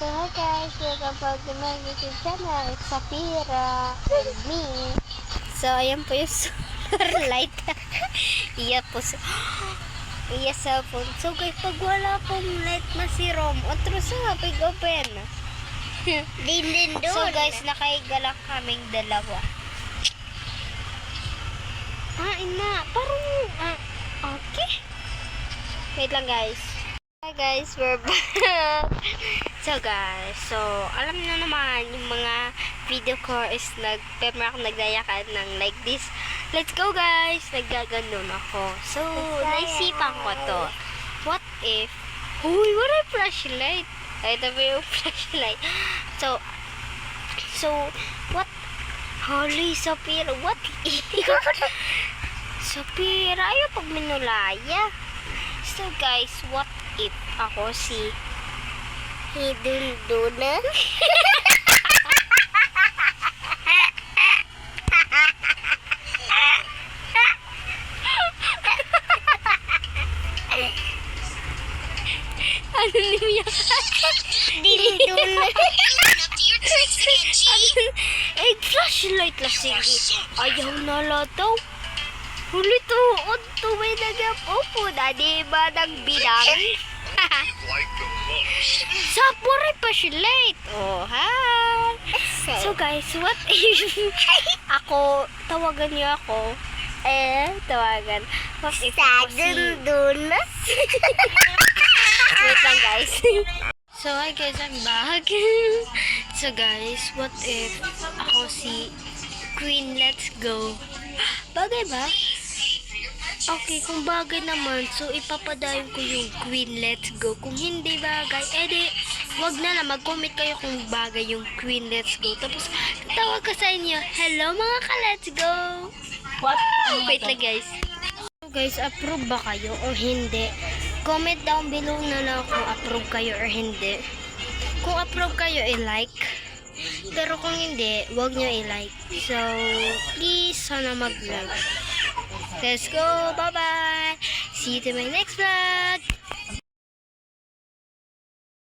So hi guys, welcome back to my YouTube channel. It's Safira and me. So ayan po yung solar light. Iya po. Iya sa phone. So guys, pag wala pong light na si Rom, otro sa pag open. Din doon. So guys, nakaiga lang kaming dalawa. Ina. Parang, okay. Wait lang guys. Hi guys, we're back. So guys, alam niyo naman yung mga video ko is nagdayakan ng like this. Let's go guys! Naggaganon ako. So, naisipan ko to. What if, huy, what a flashlight? Ay, ito ba yung flashlight? So, what? Holy, Safira, what if? Safira, ayaw pag minulaya. So guys, what if ako si Hidunduna? Ano niya? Dinduna. Eh, flashlight lang sige. Ayaw na lataw. Huli to, may nagapupo na, di ba ng bidang? Sapore pa siya late. Oh, hi. So guys, what if ako, tawagan niyo ako. Tawagan. What if ako si Dundunas? Wait lang guys. So hi guys, I'm back. So guys, what if ako si Queen Let's Go? Bagay ba? Okay, kung bagay naman, so ipapadayon ko yung Queen Let's Go. Kung hindi bagay, edi, wag na lang, mag-comment kayo kung bagay yung Queen Let's Go. Tapos, tatawag ko sa inyo, hello mga ka-Let's Go! What? Wait lang guys. So guys, approve ba kayo o hindi? Comment down below na lang kung approve kayo or hindi. Kung approve kayo, i-like. Pero kung hindi, wag nyo i-like. So, please, sana mag-like. Let's go. Bye-bye. See you to my next vlog.